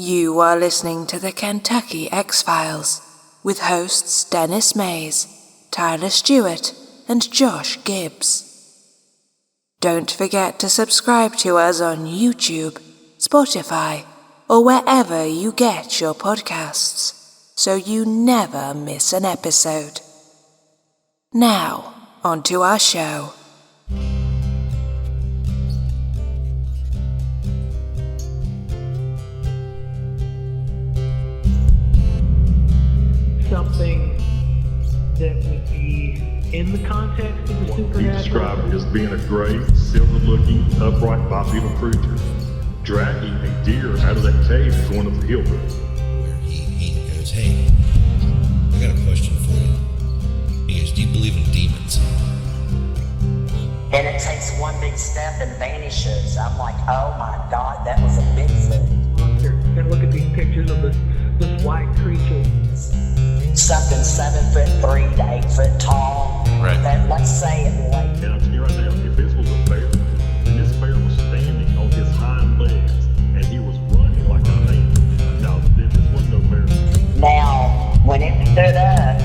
You are listening to the Kentucky X-Files with hosts Dennis Mays, Tyler Stewart, and Josh Gibbs. Don't forget to subscribe to us on YouTube, Spotify, or wherever you get your podcasts, so you never miss an episode. Now, on to our show. Something that would be in the context of the supernatural. He described it as being a gray, silver-looking, upright bipedal creature, dragging a deer out of that cave and going up the hill with it. Where he goes, hey, I got a question for you. He goes, do you believe in demons? And it takes one big step and vanishes. I'm like, oh my God, that was a Bigfoot. Monster. And look at these pictures of this white creature. Something 7'3" to 8 foot tall. Right. That, let's say it like. And I'm telling you right now, if this was a bear, then this bear was standing on his hind legs and he was running like a man. No, this wasn't no bear. Now, when it stood up,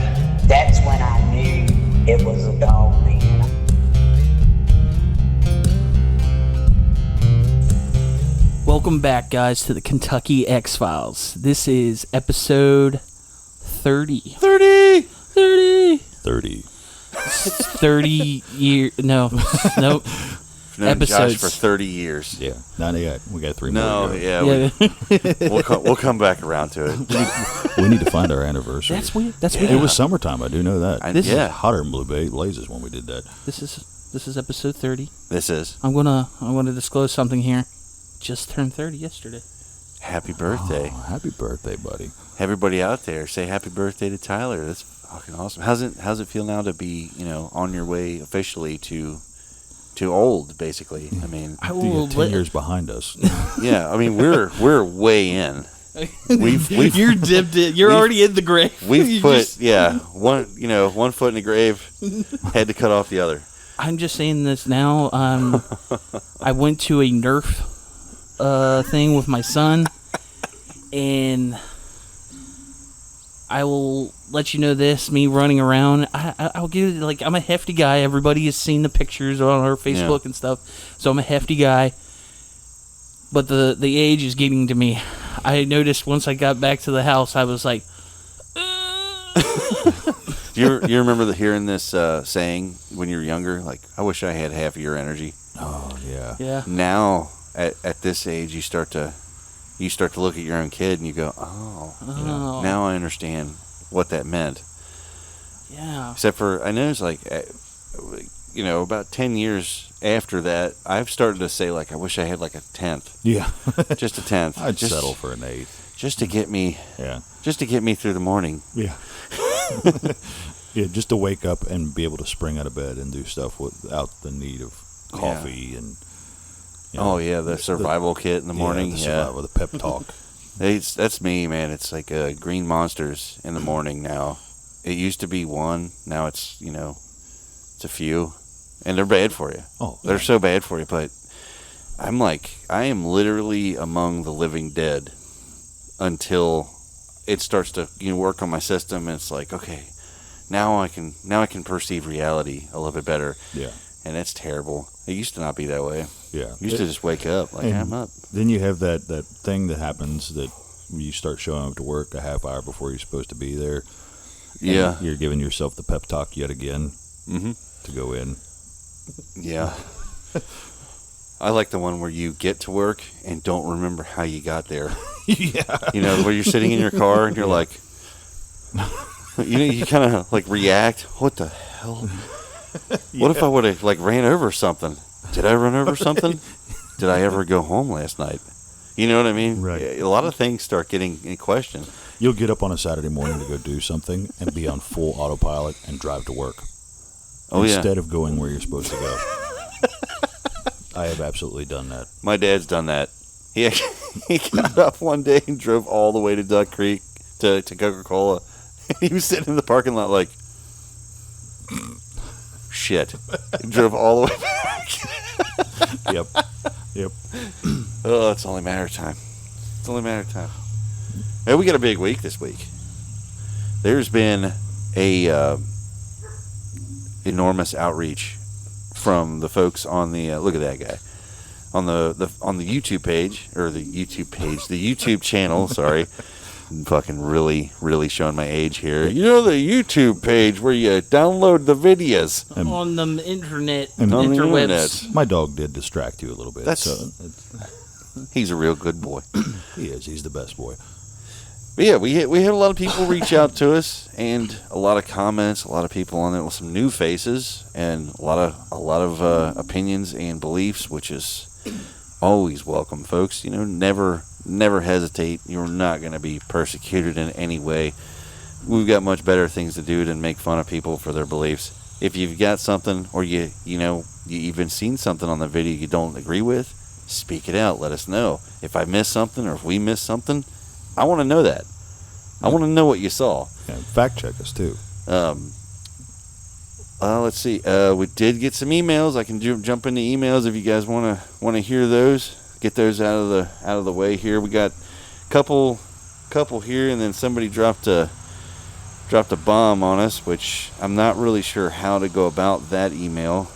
that's when I knew it was a dog man. Welcome back, guys, to the Kentucky X-Files. This is episode 30. 30 years. No, nope. Known Episodes. Josh for 30 years. Yeah, not yet. We got 3 more. No, to go. yeah, we'll come back around to it. We need to find our anniversary. That's weird. That's It weird. was summertime. I do know that. This is yeah, Hotter than Blue Bay Blazes when we did that. This is episode 30. this is I'm gonna disclose something here. Just turned 30 yesterday. happy birthday. Oh, happy birthday, buddy. Everybody out there, say happy birthday to Tyler. That's fucking awesome. How's it feel now to be, on your way officially to old, basically? I mean, I You will. got 10 years behind us. yeah, I mean we're way in. We've You're dipped in. You're already in the grave. we've You put just- one foot in the grave, had to cut off the other. I'm just saying this now. I went to a Nerf thing with my son, and I will let you know this. Me running around, I'll give it, I'm a hefty guy. Everybody has seen the pictures on our Facebook and stuff, so I'm a hefty guy. But the age is getting to me. I noticed once I got back to the house, I was like, You remember hearing this saying when you were younger? Like, I wish I had half of your energy. Oh, yeah. yeah. Now, at this age, you start to look at your own kid and you go, oh, now I understand what that meant. Yeah. Except for, I noticed, about 10 years after that, I've started to say, I wish I had a 10th. Yeah. Just a 10th. I'd just, settle for an 8th. Just to get me, Yeah. just to get me through the morning. Yeah. Yeah, just to wake up and be able to spring out of bed and do stuff without the need of coffee and. The survival kit in the morning. The survival, the pep talk. That's me, man. It's like green monsters in the morning now. It used to be one. Now it's, it's a few. And they're bad for you. Oh, they're so bad for you. But I am literally among the living dead until it starts to work on my system. And it's like, okay, now I can perceive reality a little bit better. Yeah. And that's terrible. It used to not be that way. Yeah. I used to just wake up I'm up. Then you have that thing that happens that you start showing up to work a half hour before you're supposed to be there. Yeah. You're giving yourself the pep talk yet again to go in. Yeah. I like the one where you get to work and don't remember how you got there. Yeah. Where you're sitting in your car and you're like, you kind of react. What the hell? What if I would have ran over something? Did I run over something? Did I ever go home last night? You know what I mean? Right. A lot of things start getting in question. You'll get up on a Saturday morning to go do something and be on full autopilot and drive to work. Instead of going where you're supposed to go. I have absolutely done that. My dad's done that. He got up one day and drove all the way to Duck Creek to Coca-Cola. He was sitting in the parking lot like, shit. He drove all the way back. Yep. Oh, it's only a matter of time. It's only a matter of time. Yeah, we got a big week this week. There's been a enormous outreach from the folks on the look at that guy on the YouTube page the YouTube channel. Sorry, I'm fucking really showing my age here. You know, the YouTube page where you download the videos on the internet, on the internet. My dog did distract you a little bit. He's a real good boy. He is. He's the best boy. But yeah, we had a lot of people reach out to us, and a lot of comments, a lot of people on there with some new faces, and a lot of opinions and beliefs, which is always welcome, folks. You know, never hesitate. You're not going to be persecuted in any way. We've got much better things to do than make fun of people for their beliefs. If you've got something, or you even seen something on the video you don't agree with, speak it out. Let us know. If I missed something, or if we missed something, I want to know that. I want to know what you saw. Yeah, fact check us too. Let's see. We did get some emails. I can jump into emails if you guys want to hear those. Get those out of the way here. We got a couple here, and then somebody dropped a bomb on us, which I'm not really sure how to go about that email,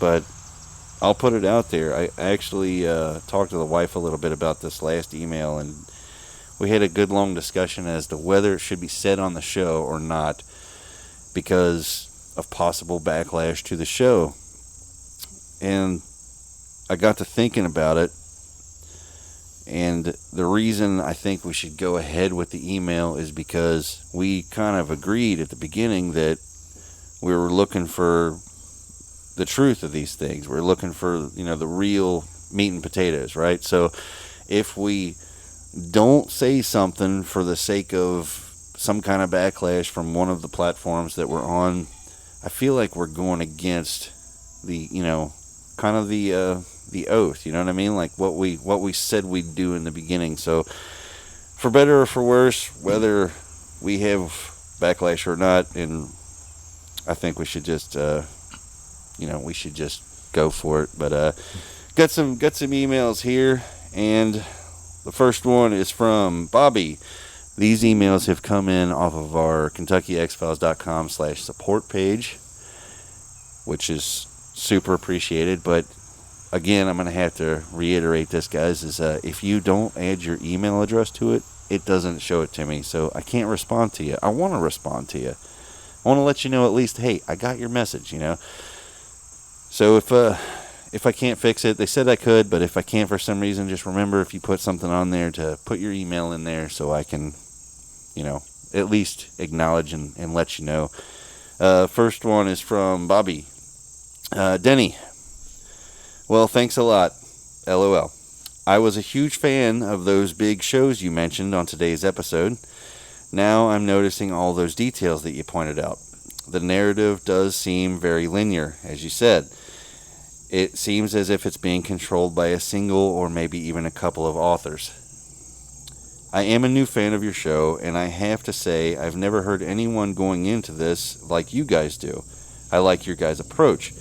but I'll put it out there. I actually talked to the wife a little bit about this last email, and we had a good long discussion as to whether it should be said on the show or not because of possible backlash to the show. And I got to thinking about it, and the reason I think we should go ahead with the email is because we kind of agreed at the beginning that we were looking for the truth of these things. We're looking for, the real meat and potatoes, right? So if we don't say something for the sake of some kind of backlash from one of the platforms that we're on, I feel like we're going against the, kind of the oath, you know what I mean? Like what we said we'd do in the beginning. So for better or for worse, whether we have backlash or not, and I think we should just, we should just go for it. But got some emails here, and the first one is from Bobby. These emails have come in off of our KentuckyXFiles.com/support page, which is super appreciated. But again, I'm going to have to reiterate this, guys, is if you don't add your email address to it, it doesn't show it to me. So I can't respond to you. I want to respond to you. I want to let you know at least, hey, I got your message, So if I can't fix it, they said I could, but if I can't for some reason, just remember if you put something on there to put your email in there so I can, at least acknowledge and let you know. First one is from Bobby. Denny. Well, thanks a lot. LOL. I was a huge fan of those big shows you mentioned on today's episode. Now I'm noticing all those details that you pointed out. The narrative does seem very linear, as you said. It seems as if it's being controlled by a single or maybe even a couple of authors. I am a new fan of your show, and I have to say I've never heard anyone going into this like you guys do. I like your guys' approach.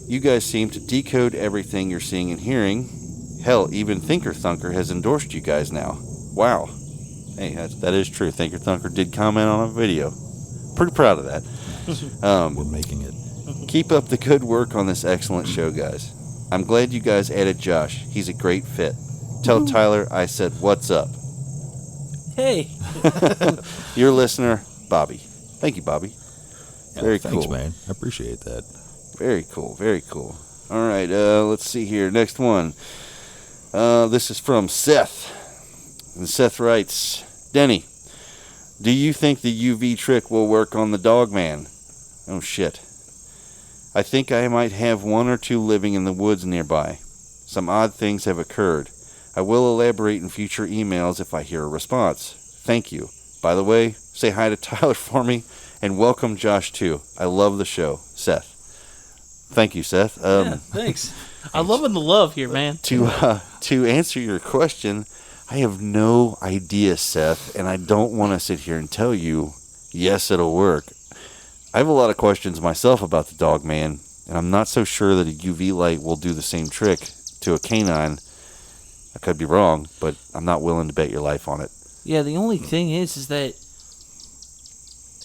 You guys seem to decode everything you're seeing and hearing. Hell, even Thinker Thunker has endorsed you guys now. Wow. Hey, that is true. Thinker Thunker did comment on a video. Pretty proud of that. We're making it. Keep up the good work on this excellent show, guys. I'm glad you guys added Josh. He's a great fit. Tell Tyler I said what's up. Hey. Your listener, Bobby. Thank you, Bobby. Yeah, very thanks, cool. Man. I appreciate that. Very cool. Very cool. All right, let's see here. Next one. This is from Seth. And Seth writes, Denny, do you think the UV trick will work on the Dogman? Oh, shit. I think I might have one or two living in the woods nearby. Some odd things have occurred. I will elaborate in future emails if I hear a response. Thank you. By the way, say hi to Tyler for me, and welcome Josh too. I love the show. Seth. Thank you, Seth. Yeah, thanks. I'm loving the love here, man. To answer your question, I have no idea, Seth, and I don't want to sit here and tell you, yes, it'll work. I have a lot of questions myself about the Dogman, and I'm not so sure that a UV light will do the same trick to a canine. I could be wrong, but I'm not willing to bet your life on it. Yeah, the only thing is that,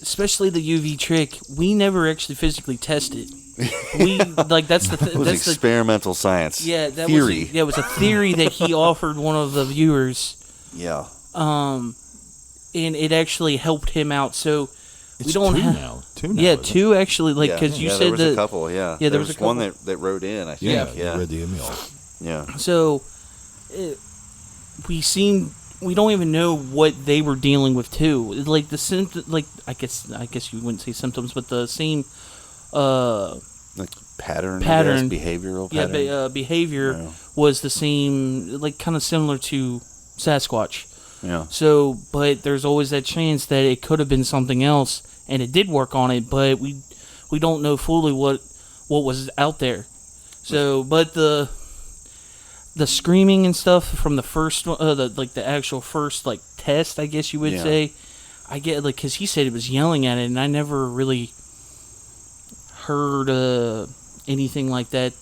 especially the UV trick, we never actually physically tested. We that's the it was that's experimental science. Yeah, that theory. It was a theory that he offered one of the viewers. Yeah. And it actually helped him out. So It's we don't two have now. Two now. Yeah, isn't it? two actually. Like because you said there was that a couple. Yeah. Yeah, there was was a couple. one that wrote in. I think. Yeah. Yeah. You read the email. Yeah. So we don't even know what they were dealing with too. Like I guess you wouldn't say symptoms, but the same Like pattern, behavioral yeah, pattern. behavior was the same, like kind of similar to Sasquatch. Yeah. So, but there's always that chance that it could have been something else, and it did work on it, but we don't know fully what was out there. So, but the screaming and stuff from the first the actual first test, I guess you would say, I get because he said it was yelling at it, and I never really heard anything like that.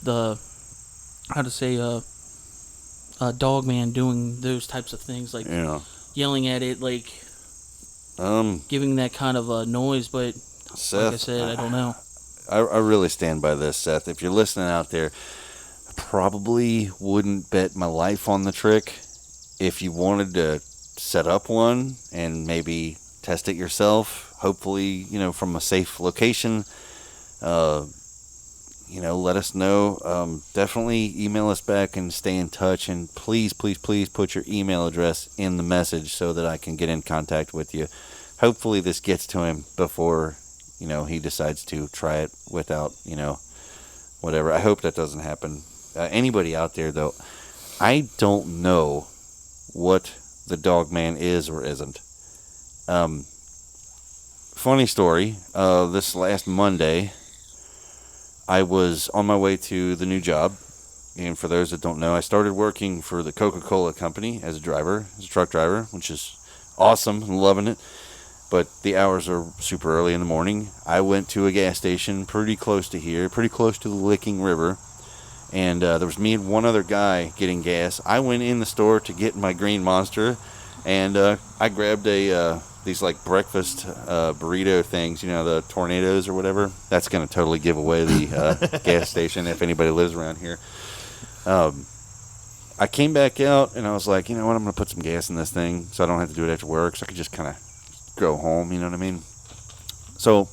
Dogman doing those types of things, yelling at it, giving that kind of a noise. But Seth, like I said, I don't know. I really stand by this, Seth. If you're listening out there, I probably wouldn't bet my life on the trick. If you wanted to set up one and maybe test it yourself, hopefully, from a safe location, let us know. Definitely email us back and stay in touch. And please, please, please put your email address in the message so that I can get in contact with you. Hopefully this gets to him before, he decides to try it without, whatever. I hope that doesn't happen. Anybody out there, though, I don't know what the Dogman is or isn't. Funny story. This last Monday, I was on my way to the new job, and for those that don't know, I started working for the Coca-Cola company as a truck driver, which is awesome. I'm loving it, but the hours are super early in the morning. I went to a gas station pretty close to here, pretty close to the Licking River, and there was me and one other guy getting gas. I went in the store to get my Green Monster, and I grabbed these breakfast burrito things, the tornadoes or whatever. That's going to totally give away the gas station if anybody lives around here. I came back out and I was like, you know what, I'm going to put some gas in this thing so I don't have to do it after work, so I could just kind of go home, you know what I mean? So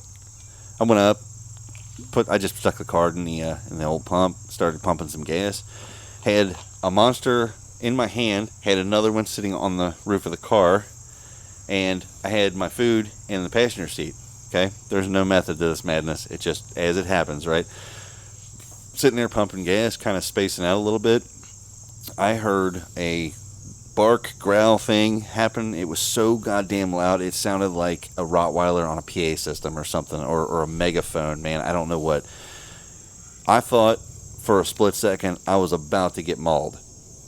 I went up, I just stuck the card in the old pump, started pumping some gas, had a Monster in my hand, had another one sitting on the roof of the car, and I had my food in the passenger seat. Okay, there's no method to this madness. It just as it happens, right? Sitting there pumping gas, kind of spacing out a little bit. I heard a bark growl thing happen. It was so goddamn loud. It sounded like a Rottweiler on a PA system or something, or a megaphone. Man, I don't know what. I thought for a split second I was about to get mauled.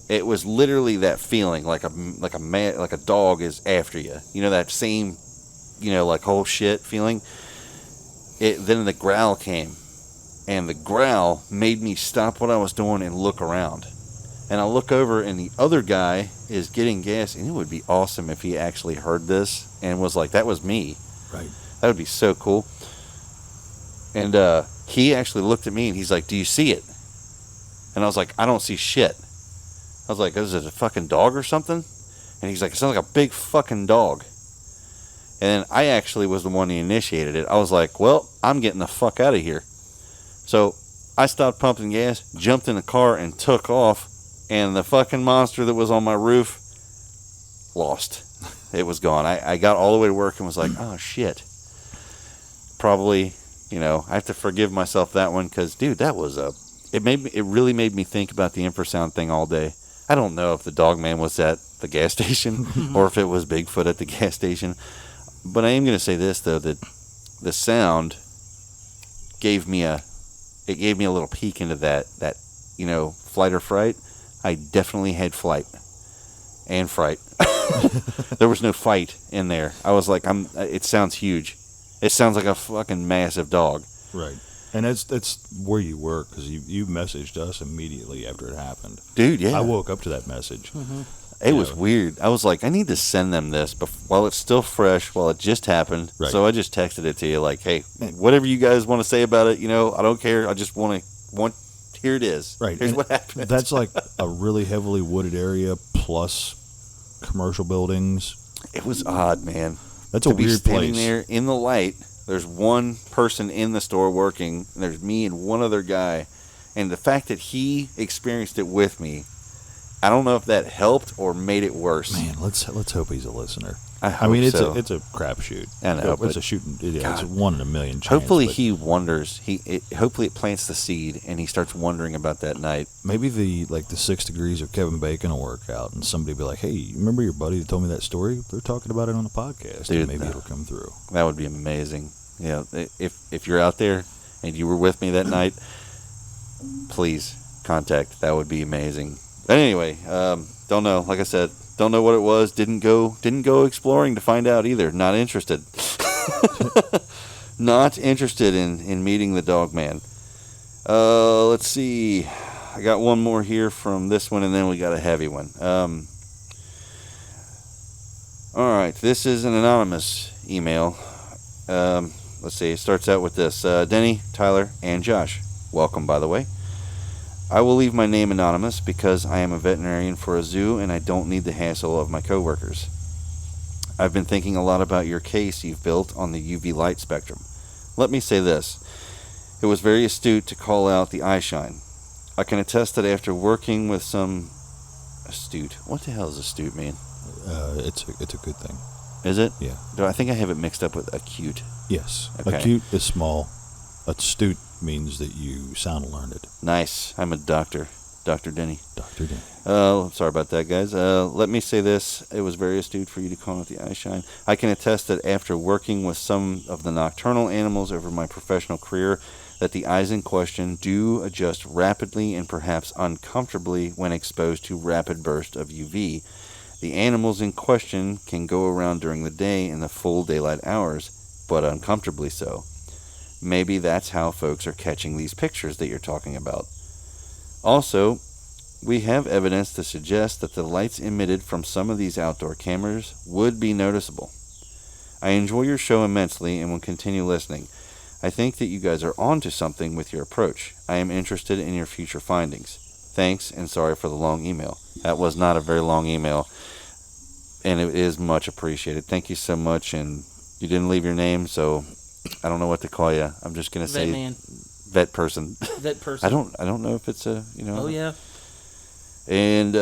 It was literally that feeling, like a dog is after you. That same, whole shit feeling. Then the growl came, and the growl made me stop what I was doing and look around. And I look over, and the other guy is getting gas, and it would be awesome if he actually heard this and was like, "That was me." Right. That would be so cool. And he actually looked at me, and he's like, "Do you see it?" And I was like, "I don't see shit." I was like, "Is it a fucking dog or something?" And he's like, "It sounds like a big fucking dog." And then I actually was the one that initiated it. I was like, "Well, I'm getting the fuck out of here." So I stopped pumping gas, jumped in the car, and took off. And the fucking monster that was on my roof, lost. It was gone. I got all the way to work and was like, "Oh shit." Probably, I have to forgive myself that one, because dude, that was it really made me think about the infrasound thing all day. I don't know if the Dogman was at the gas station or if it was Bigfoot at the gas station. But I am going to say this, though, that the sound gave me a little peek into that flight or fright. I definitely had flight and fright. There was no fight in there. I was like, it sounds huge. It sounds like a fucking massive dog. Right. And that's where you work, because you messaged us immediately after it happened. Dude, yeah. I woke up to that message. Mm-hmm. It was weird. I was like, I need to send them this while it's still fresh, while it just happened. Right. So I just texted it to you, like, hey, whatever you guys want to say about it, I don't care. I just want. Here it is. Right. Here's and what happened. That's like a really heavily wooded area plus commercial buildings. It was odd, man. That's a weird standing place. there in the light. There's one person in the store working. And there's me and one other guy, and the fact that he experienced it with me, I don't know if that helped or made it worse. Man, let's hope he's a listener. I mean, it's a crapshoot. I know, it's a shooting. It's 1 in a million chance. Hopefully he wonders. Hopefully it plants the seed, and he starts wondering about that night. Maybe the 6 degrees of Kevin Bacon will work out, and somebody will be like, "Hey, you remember your buddy that told me that story? They're talking about it on the podcast." Dude, and maybe it'll come through. That would be amazing. Yeah, if you're out there and you were with me that night, please contact. That would be amazing. But anyway, don't know. Like I said, don't know what it was. Didn't go exploring to find out either. Not interested. Not interested in meeting the Dogman. Let's see. I got one more here from this one, and then we got a heavy one. All right, this is an anonymous email. Let's see. It starts out with this. Denny, Tyler, and Josh. Welcome, by the way. I will leave my name anonymous because I am a veterinarian for a zoo and I don't need the hassle of my coworkers. I've been thinking a lot about your case you've built on the UV light spectrum. Let me say this. It was very astute to call out the eye shine. I can attest that after working with some astute. What the hell does astute mean? It's a good thing. Is it? Yeah. I think I have it mixed up with acute. Yes. Okay. Acute is small. Astute means that you sound learned. Nice. I'm a doctor. Dr. Denny. Dr. Denny. Sorry about that, guys. Let me say this. It was very astute for you to call out the eye shine. I can attest that after working with some of the nocturnal animals over my professional career, that the eyes in question do adjust rapidly and perhaps uncomfortably when exposed to rapid bursts of UV. The animals in question can go around during the day in the full daylight hours, but uncomfortably so. Maybe that's how folks are catching these pictures that you're talking about. Also, we have evidence to suggest that the lights emitted from some of these outdoor cameras would be noticeable. I enjoy your show immensely and will continue listening. I think that you guys are onto something with your approach. I am interested in your future findings. Thanks, and sorry for the long email. That was not a very long email, and it is much appreciated. Thank you so much, and you didn't leave your name, so I don't know what to call you. I'm just gonna say man. Vet person. Vet person. I don't know if it's a Oh yeah. And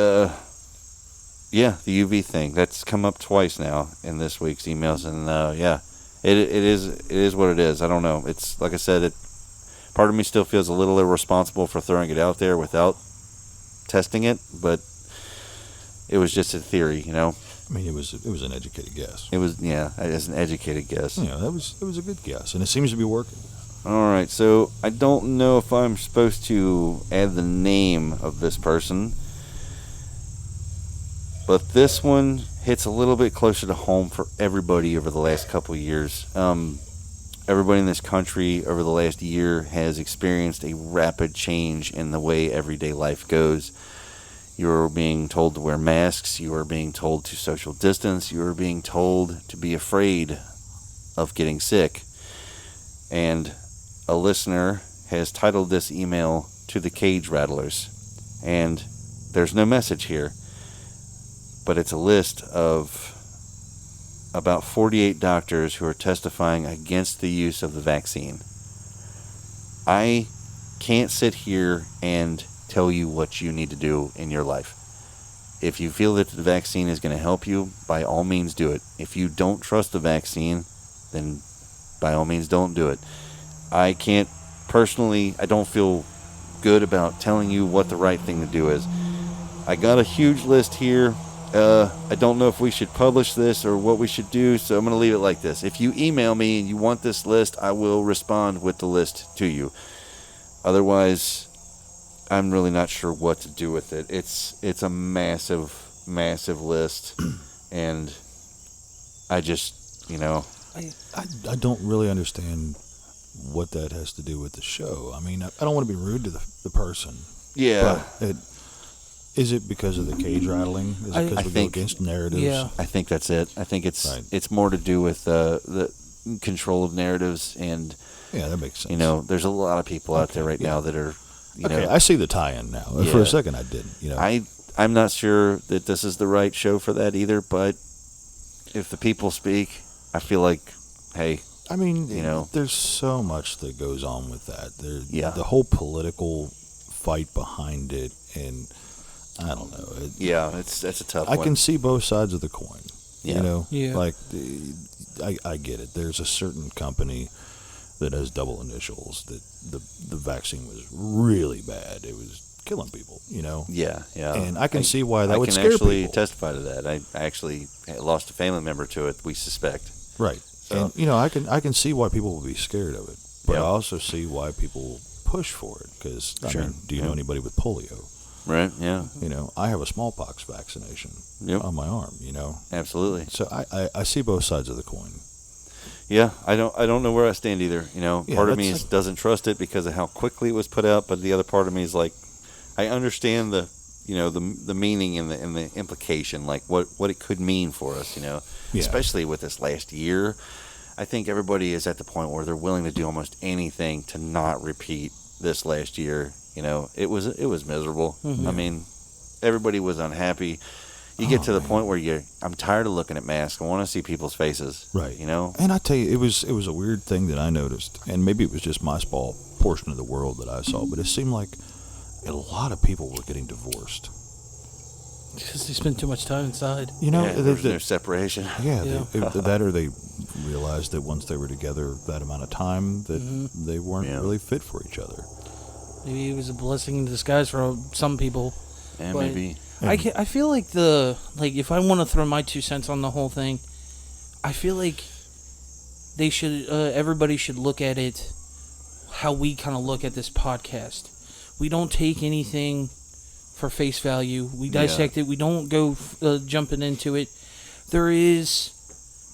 yeah, the UV thing that's come up twice now in this week's emails, and yeah, it is what it is. I don't know. It's like I said. Part of me still feels a little irresponsible for throwing it out there without testing it, but it was just a theory, I mean, it was an educated guess. It was, yeah, as an educated guess. Yeah, it was a good guess, and it seems to be working. All right, so I don't know if I'm supposed to add the name of this person, but this one hits a little bit closer to home for everybody over the last couple of years. Everybody in this country over the last year has experienced a rapid change in the way everyday life goes. You're being told to wear masks. You are being told to social distance. You are being told to be afraid of getting sick. And a listener has titled this email to the Cage Rattlers. And there's no message here, but it's a list of about 48 doctors who are testifying against the use of the vaccine. I can't sit here and tell you what you need to do in your life. If you feel that the vaccine is going to help you, by all means do it. If you don't trust the vaccine, then by all means don't do it. I don't feel good about telling you what the right thing to do is. I got a huge list here. I don't know if we should publish this or what we should do, so I'm going to leave it like this. If you email me and you want this list, I will respond with the list to you. Otherwise, I'm really not sure what to do with it. It's a massive, massive list, and I just, I don't really understand what that has to do with the show. I mean, I don't want to be rude to the person. Yeah. But Is it because of the cage rattling? Is it because we go against narratives? Yeah. I think that's it. I think it's more to do with the control of narratives, and yeah, that makes sense. You know, there's a lot of people out there right now that are, you know. I see the tie-in now. Yeah. For a second, I didn't. You know, I'm not sure that this is the right show for that either. But if the people speak, I feel like, hey, I mean, you know, there's so much that goes on with that. Yeah. The whole political fight behind it, and I don't know. That's a tough one. I can see both sides of the coin. Yeah. You know, Yeah. like I get it. There's a certain company that has double initials that the vaccine was really bad. It was killing people, you know. Yeah. And I can see why that would scare people. I can actually people. testify to that. I actually lost a family member to it, we suspect. Right. So, and you know, I can see why people would be scared of it, but I also see why people push for it because I mean, do you know anybody with polio? Right. Yeah. You know, I have a smallpox vaccination on my arm. You know. Absolutely. So I see both sides of the coin. Yeah, I don't know where I stand either. You know, part of me doesn't trust it because of how quickly it was put out, but the other part of me is like, I understand the meaning and the implication, like what it could mean for us. You know, especially with this last year, I think everybody is at the point where they're willing to do almost anything to not repeat this last year. You know, it was miserable. Mm-hmm. I mean, everybody was unhappy. You get to the point where I'm tired of looking at masks. I want to see people's faces. Right. You know? And I tell you, it was a weird thing that I noticed, and maybe it was just my small portion of the world that I saw, but it seemed like a lot of people were getting divorced. Because they spend too much time inside. You know, there's no separation. Yeah, that or they realized that once they were together that amount of time that they weren't really fit for each other. Maybe it was a blessing in disguise for some people. Yeah, maybe. I feel like if I want to throw my 2 cents on the whole thing, I feel like they should everybody should look at it how we kind of look at this podcast. We don't take anything for face value. We dissect it. We don't go jumping into it. There is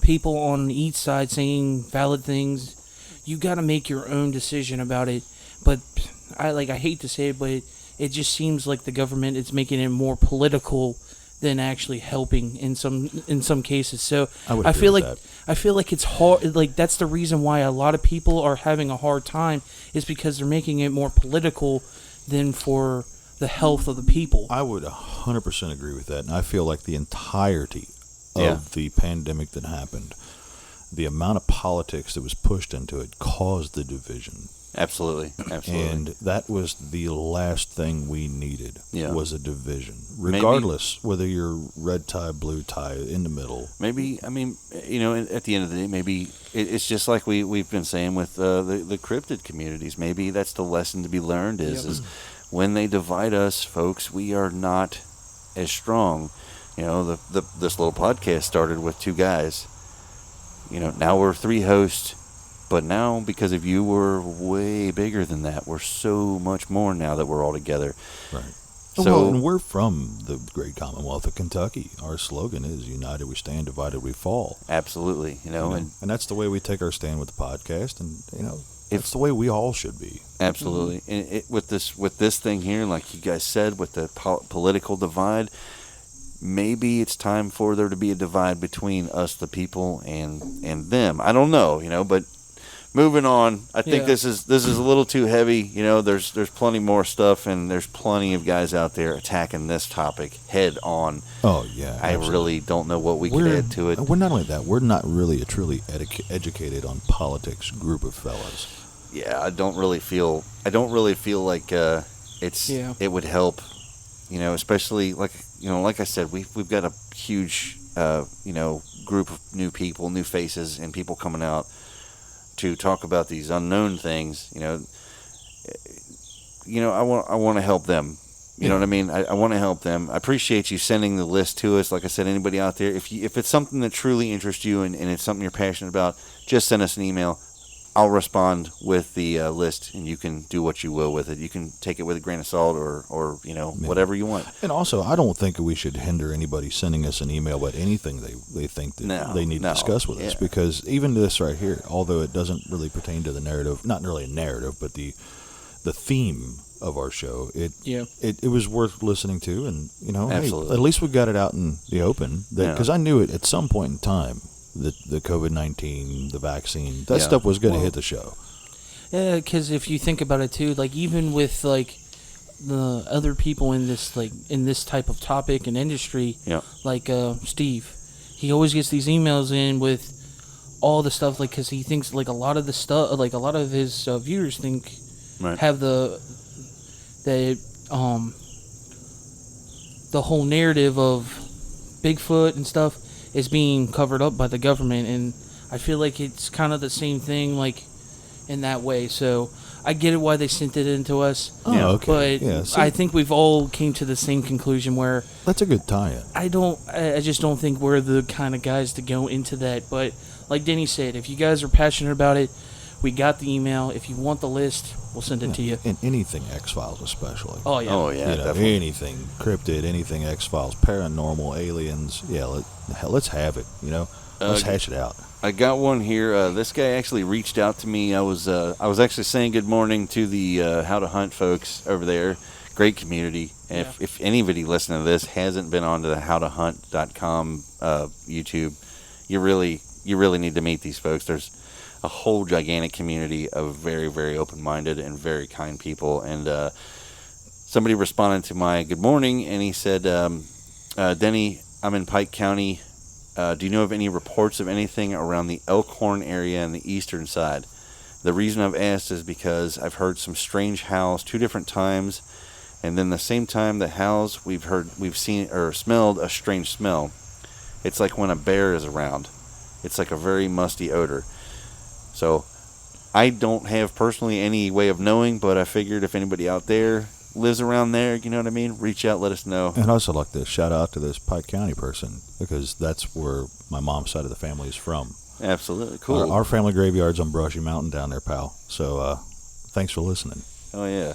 people on each side saying valid things. You got to make your own decision about it. But I hate to say it, but it just seems like the government is making it more political than actually helping in some cases. So I feel like it's hard. Like that's the reason why a lot of people are having a hard time is because they're making it more political than for the health of the people. I would 100% agree with that, and I feel like the entirety of the pandemic that happened, the amount of politics that was pushed into it caused the division. Absolutely. And that was the last thing we needed, was a division. Regardless whether you're red tie, blue tie, in the middle. Maybe, I mean, you know, at the end of the day, maybe it's just like we've been saying with the cryptid communities. Maybe that's the lesson to be learned is when they divide us, folks, we are not as strong. You know, this little podcast started with 2 guys. You know, now we're 3 hosts. But now, because of you, we're way bigger than that. We're so much more now that we're all together. Right. So, and we're from the great Commonwealth of Kentucky. Our slogan is "United we stand, divided we fall." Absolutely, you know, and that's the way we take our stand with the podcast, and you know, it's the way we all should be. Absolutely, and with this thing here, like you guys said, with the political divide, maybe it's time for there to be a divide between us, the people, and them. I don't know, you know, but. Moving on, I think this is a little too heavy. You know, there's plenty more stuff, and there's plenty of guys out there attacking this topic head on. Oh yeah, I really don't know what we can add to it. We're not only that, we're not really a truly educated on politics group of fellas. Yeah, I don't really feel like it would help. You know, especially like I said, we've got a huge group of new people, new faces, and people coming out to talk about these unknown things. I want to help them. You know what I mean? I want to help them. I appreciate you sending the list to us. Like I said, anybody out there, if it's something that truly interests you and it's something you're passionate about, just send us an email. I'll respond with the list, and you can do what you will with it. You can take it with a grain of salt or whatever you want. And also, I don't think we should hinder anybody sending us an email about anything they think that they need to discuss with us, because even this right here, although it doesn't really pertain to the narrative, not really a narrative, but the the theme of our show, it Yeah. it was worth listening to, and hey, Absolutely. at least we got it out in the open. Yeah. Because I knew it at some point in time that the COVID-19, the vaccine, that Yeah. stuff was going to hit the show. Yeah, because if you think about it too, like even with like the other people in this type of topic and industry, Yeah. like Steve, he always gets these emails in with all the stuff, like because he thinks like a lot of the stuff, like a lot of his viewers think Right. have the whole narrative of Bigfoot and stuff is being covered up by the government, and I feel like it's kind of the same thing, like in that way. So I get it why they sent it into us. Oh, Yeah. okay. But Yeah, see, I think we've all came to the same conclusion where that's a good tie-in. I just don't think we're the kind of guys to go into that. But like Denny said, if you guys are passionate about it, we got the email. If you want the list, we'll send it to you. And anything X-Files especially. Oh yeah. Oh yeah, You know, definitely. anything cryptid, anything X-Files, paranormal, aliens. Yeah, let's have it. Let's hash it out. I got one here. This guy actually reached out to me. I was actually saying good morning to the How to Hunt folks over there. Great community. And Yeah. if anybody listening to this hasn't been on to the howtohunt.com YouTube, you really need to meet these folks. There's a whole gigantic community of very, very open-minded and very kind people. And somebody responded to my good morning, and he said, Denny, I'm in Pike County. Do you know of any reports of anything around the Elkhorn area on the eastern side? The reason I've asked is because I've heard some strange howls 2 different times, and then the same time the howls we've seen or smelled a strange smell. It's like when a bear is around. It's like a very musty odor. So I don't have personally any way of knowing, but I figured if anybody out there lives around there, you know what I mean, reach out, let us know. And I'd also like to shout out to this Pike County person, because that's where my mom's side of the family is from. Absolutely cool. Our family graveyard's on Brushy Mountain down there, pal. So thanks for listening. Oh yeah.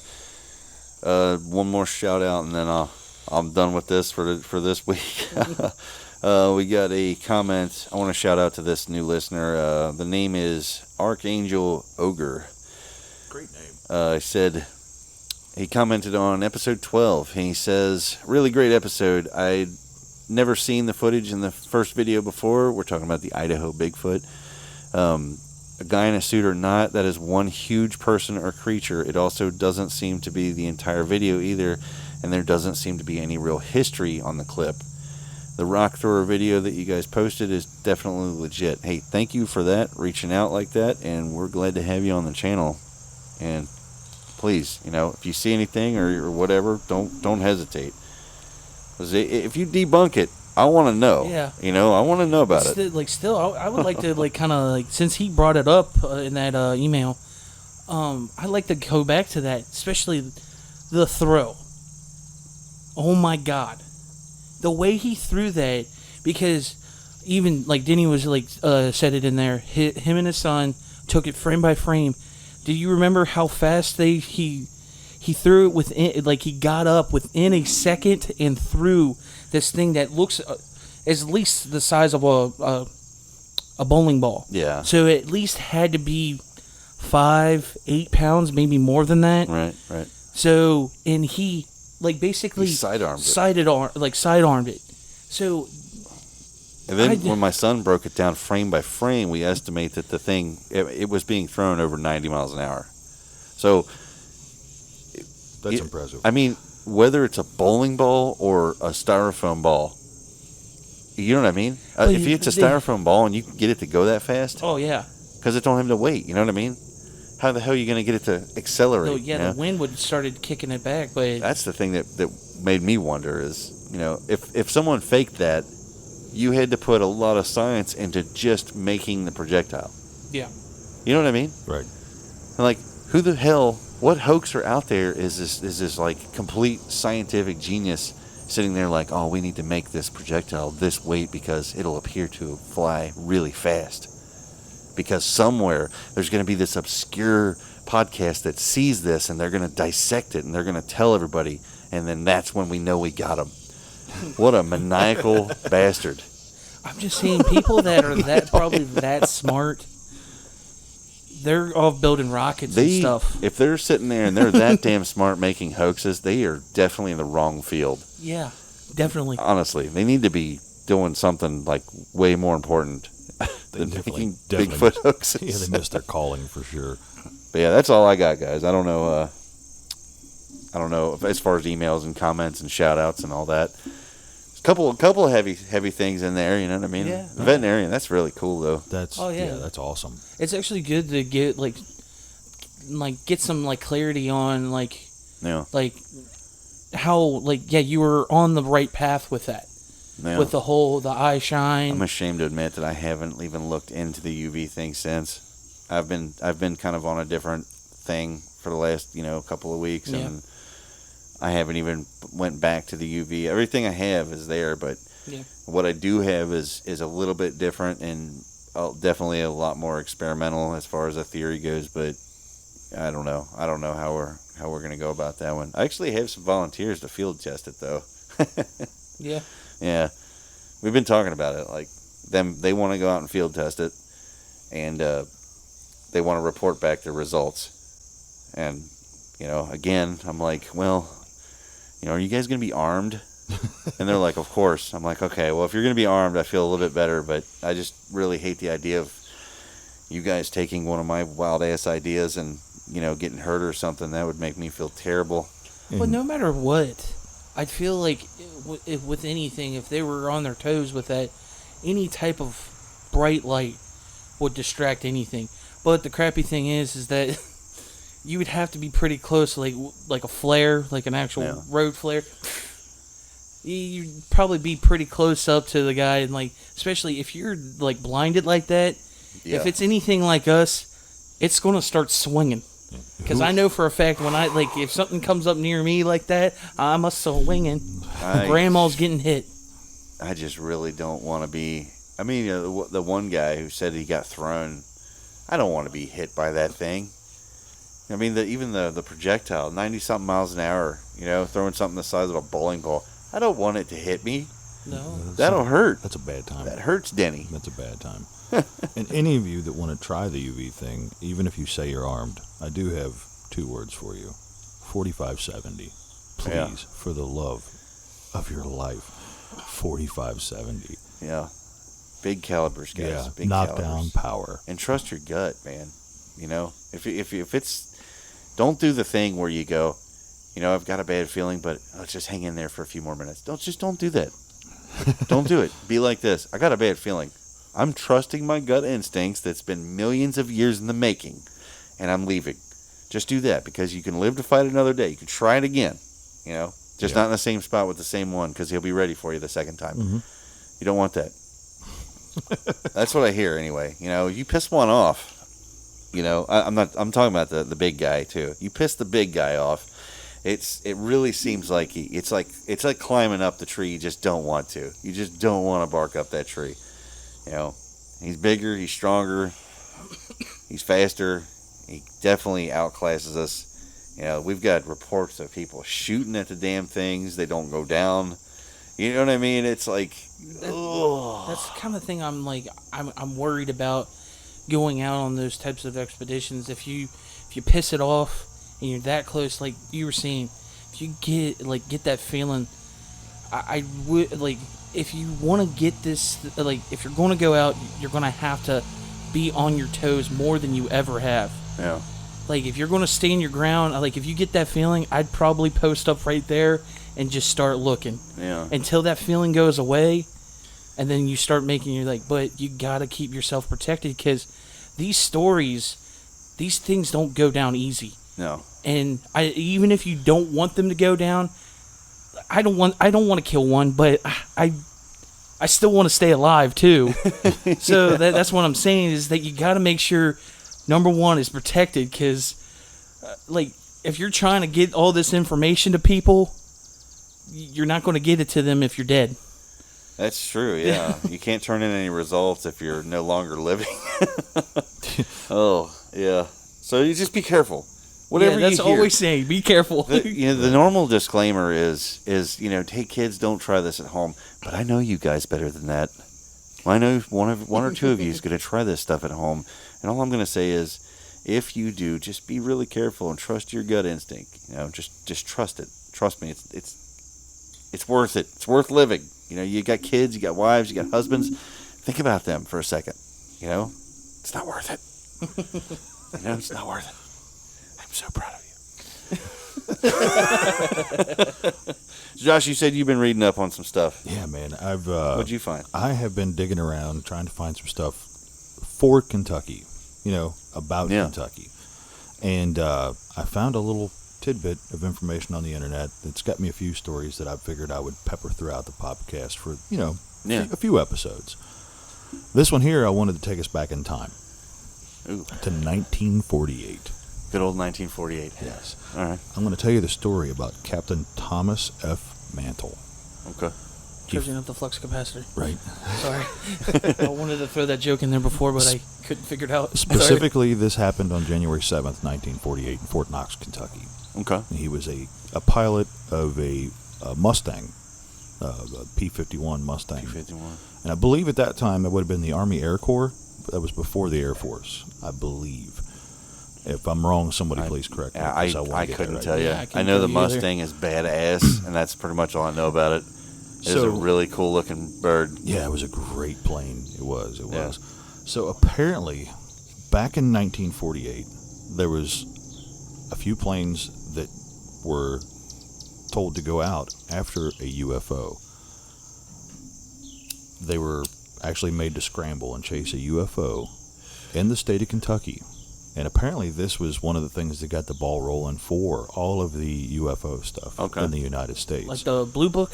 One more shout out, and then I'm done with this for this week. We got a comment. I want to shout out to this new listener. The name is Archangel Ogre. Great name. He commented on episode 12. He says, really great episode. I'd never seen the footage in the first video before. We're talking about the Idaho Bigfoot. A guy in a suit or not, that is one huge person or creature. It also doesn't seem to be the entire video either, and there doesn't seem to be any real history on the clip. The rock thrower video that you guys posted is definitely legit. Hey, thank you for that, reaching out like that, and we're glad to have you on the channel. And please, if you see anything or whatever, don't hesitate. 'Cause if you debunk it, I want to know. Yeah. I want to know about it. I would like to kind of since he brought it up in that email, I'd like to go back to that, especially the throw. Oh my God, the way he threw that, because even like Denny was said it in there. Him and his son took it frame by frame. Do you remember how fast he threw it within? Like he got up within a second and threw this thing that looks at least the size of a bowling ball. Yeah. So it at least had to be 5-8 pounds, maybe more than that. Right. So and he basically He sidearmed it. So. And then when my son broke it down frame by frame, we estimate that the thing, it was being thrown over 90 miles an hour. So That's impressive. I mean, whether it's a bowling ball or a styrofoam ball, you know what I mean? If it's a styrofoam ball and you can get it to go that fast, Oh yeah. because it don't have to wait, you know what I mean? How the hell are you going to get it to accelerate? So, yeah, the wind would started kicking it back, but That's the thing that made me wonder is, if someone faked that, you had to put a lot of science into just making the projectile. yeah. You know what I mean? Right. And who the hell, what hoaxer out there is this complete scientific genius sitting there oh, we need to make this projectile this weight because it'll appear to fly really fast. Because somewhere there's going to be this obscure podcast that sees this and they're going to dissect it and they're going to tell everybody, and then that's when we know we got them. What a maniacal bastard. I'm just saying, people that are probably that smart, They're off building rockets and stuff. If they're sitting there and they're that damn smart making hoaxes, they are definitely in the wrong field. Yeah, definitely. Honestly, they need to be doing something like way more important than making Bigfoot hoaxes. Yeah, they missed their calling for sure. But yeah, that's all I got, guys. I don't know. I don't know if, as far as emails and comments and shout outs and all that. Couple of heavy things in there, you know what I mean? Yeah. Veterinarian, that's really cool though. That's that's awesome. It's actually good to get get some clarity on how you were on the right path with that. Yeah. With the eye shine. I'm ashamed to admit that I haven't even looked into the UV thing since. I've been kind of on a different thing for the last, couple of weeks, and I haven't even went back to the UV. Everything I have is there, but what I do have is a little bit different and definitely a lot more experimental as far as a theory goes. But I don't know. I don't know how we're gonna go about that one. I actually have some volunteers to field test it though. Yeah. Yeah, we've been talking about it. Like they want to go out and field test it, and they want to report back their results. And again, I'm like, well, are you guys gonna be armed? And they're like, of course. I'm like, okay, well, if you're gonna be armed, I feel a little bit better. But I just really hate the idea of you guys taking one of my wild ass ideas and getting hurt or something. That would make me feel terrible. But no matter what, I'd feel like with anything, if they were on their toes with that, any type of bright light would distract anything. But the crappy thing is that you would have to be pretty close, like a flare, like an actual road flare. You'd probably be pretty close up to the guy, and especially if you're blinded like that. Yeah. If it's anything like us, it's going to start swinging. Because I know for a fact when if something comes up near me like that, I'm a swinging. Grandma's getting hit. I just really don't want to be. I mean, the one guy who said he got thrown, I don't want to be hit by that thing. I mean, even the projectile, 90-something miles an hour, throwing something the size of a bowling ball. I don't want it to hit me. No. That'll hurt. That's a bad time. That hurts, Denny. That's a bad time. And any of you that want to try the UV thing, even if you say you're armed, I do have 2 words for you. 4570. Please, for the love of your life, 4570. Yeah. Big calibers, guys. Yeah. Big knockdown power. And trust your gut, man. If it's, don't do the thing where you go, I've got a bad feeling, but let's just hang in there for a few more minutes. Don't do that. Don't do it. Be like this. I got a bad feeling. I'm trusting my gut instincts that's been millions of years in the making, and I'm leaving. Just do that, because you can live to fight another day. You can try it again, just not in the same spot with the same one, because he'll be ready for you the second time. Mm-hmm. You don't want that. That's what I hear anyway. You piss one off. I'm talking about the big guy too. You piss the big guy off. It really seems like it's like climbing up the tree you just don't want to. You just don't want to bark up that tree. He's bigger, he's stronger, he's faster. He definitely outclasses us. We've got reports of people shooting at the damn things. They don't go down. You know what I mean? It's like, that's the kind of thing I'm worried about going out on those types of expeditions. If you piss it off and you're that close, like you were saying, if you get that feeling, I would if you want to get this, if you're going to go out, you're going to have to be on your toes more than you ever have. Yeah. If you're going to stand your ground, if you get that feeling, I'd probably post up right there and just start looking. Yeah. Until that feeling goes away, and then you start making but you got to keep yourself protected, because these stories, these things don't go down easy. No. And even if you don't want them to go down, I don't want to kill one, but I still want to stay alive too. So that's what I'm saying, is that you got to make sure number one is protected, because if you're trying to get all this information to people, you're not going to get it to them if you're dead. That's true, yeah. You can't turn in any results if you're no longer living. Oh, yeah. So you just be careful. Whatever that's you hear. Always saying, be careful. The normal disclaimer is hey kids, don't try this at home. But I know you guys better than that. I know one or two of you is going to try this stuff at home, and all I'm going to say is, if you do, just be really careful and trust your gut instinct. You know, just trust it. Trust me, it's worth it. It's worth living. You know, you got kids, you got wives, you got husbands. Think about them for a second. You know, it's not worth it. You know, it's not worth it. I'm so proud of you. Josh, you said you've been reading up on some stuff. Yeah, man. What'd you find? I have been digging around trying to find some stuff for Kentucky, about Kentucky. And I found a little tidbit of information on the internet that's got me a few stories that I figured I would pepper throughout the podcast for, a few episodes. This one here, I wanted to take us back in time. Ooh. To 1948. Good old 1948. Yes. All right. I'm going to tell you the story about Captain Thomas F. Mantle. Okay. Charging up the flux capacitor. Right. Sorry. I wanted to throw that joke in there before, but I couldn't figure it out. Specifically, this happened on January 7th, 1948 in Fort Knox, Kentucky. Okay. He was a pilot of a Mustang, a P51 Mustang. P51. And I believe at that time that would have been the Army Air Corps. That was before the Air Force, I believe. If I'm wrong, somebody please correct me. I couldn't tell you. Yeah, I know the Mustang is badass, and that's pretty much all I know about it. It was a really cool looking bird. Yeah, it was a great plane. It was. Yeah. So apparently, back in 1948, there was a few planes that were told to go out after a UFO. They were actually made to scramble and chase a UFO in the state of Kentucky. And apparently this was one of the things that got the ball rolling for all of the UFO stuff in the United States. Like the Blue Book,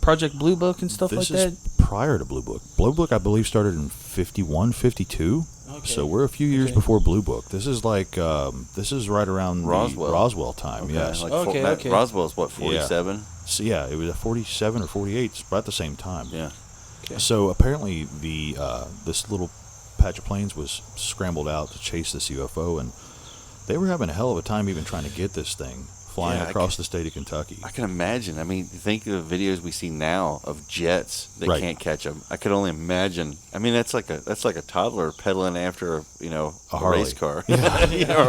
Project Blue Book and stuff like that? This is prior to Blue Book. Blue Book, I believe, started in 51, 52. Okay. So we're a few years before Blue Book. This is like, this is right around Roswell time, okay. Yes. Like Roswell's what, 47? Yeah. So yeah, it was a 47 or 48. It's about the same time. Yeah. Okay. So apparently the this little patch of planes was scrambled out to chase this UFO, and they were having a hell of a time even trying to get this thing flying across the state of Kentucky. I can imagine. I mean, think of the videos we see now of jets that can't catch them. I could only imagine. I mean, that's like a toddler pedaling after a race car, or a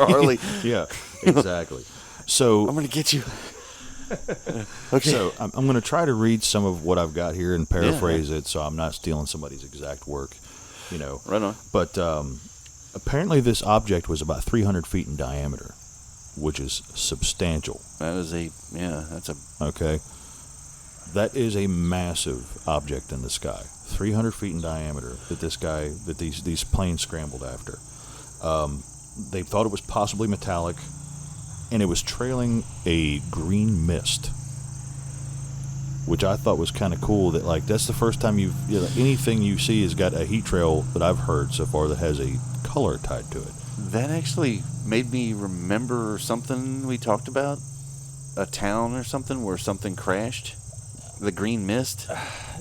Harley. Yeah, exactly. So I'm going to get you. Okay. So I'm going to try to read some of what I've got here and paraphrase it, so I'm not stealing somebody's exact work. Right on. But apparently this object was about 300 feet in diameter, which is substantial. That is Okay. That is a massive object in the sky. 300 feet in diameter that these planes scrambled after. They thought it was possibly metallic, and it was trailing a green mist, which I thought was kind of cool. That that's the first time anything you see has got a heat trail that I've heard so far that has a color tied to it. That actually made me remember something we talked about, a town or something where something crashed, the green mist.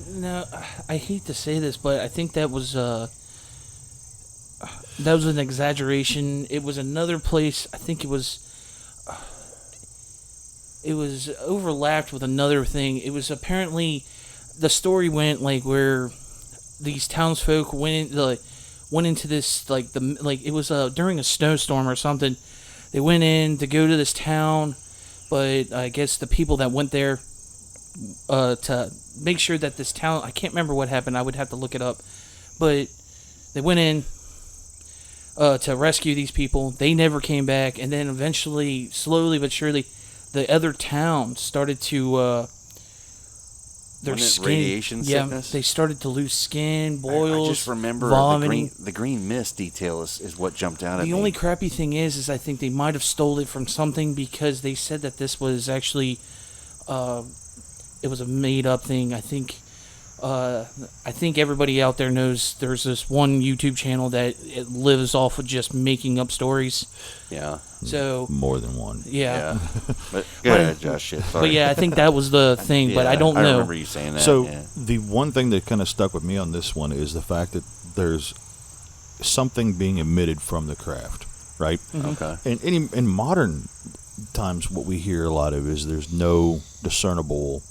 No, I hate to say this, but I think that was an exaggeration. It was another place. I think it was overlapped with another thing. It was apparently, the story went where these townsfolk went into this it was during a snowstorm or something. They went in to go to this town, but I guess the people that went there to make sure that this town, I can't remember what happened. I would have to look it up, but they went in to rescue these people. They never came back, and then eventually, slowly but surely, the other towns started to their skin, radiation sickness. They started to lose skin, boils. I just remember vomiting. the green mist detail is what jumped out at me. The only crappy thing is I think they might have stole it from something, because they said that this was actually it was a made up thing. I think everybody out there knows there's this one YouTube channel that it lives off of just making up stories. Yeah. So more than one. Yeah. But go ahead, Josh. Shit. Sorry. But yeah, I think that was the thing. But I don't know. I remember you saying that. So the one thing that kind of stuck with me on this one is the fact that there's something being emitted from the craft, right? Mm-hmm. Okay. And in modern times, what we hear a lot of is there's no discernible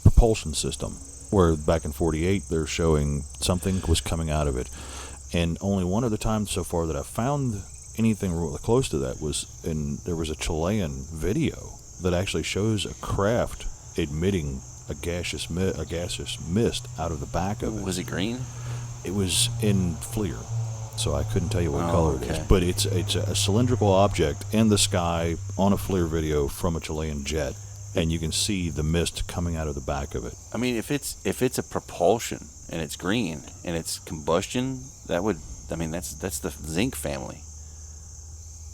propulsion system. Where back in 48, they're showing something was coming out of it. And only one other time so far that I've found anything close to that there was a Chilean video that actually shows a craft emitting a gaseous mist out of the back of it. Was it green? It was in FLIR, so I couldn't tell you what color it is. Okay. But it's a cylindrical object in the sky on a FLIR video from a Chilean jet, and you can see the mist coming out of the back of it. I mean, if it's a propulsion and it's green and it's combustion, that's the zinc family.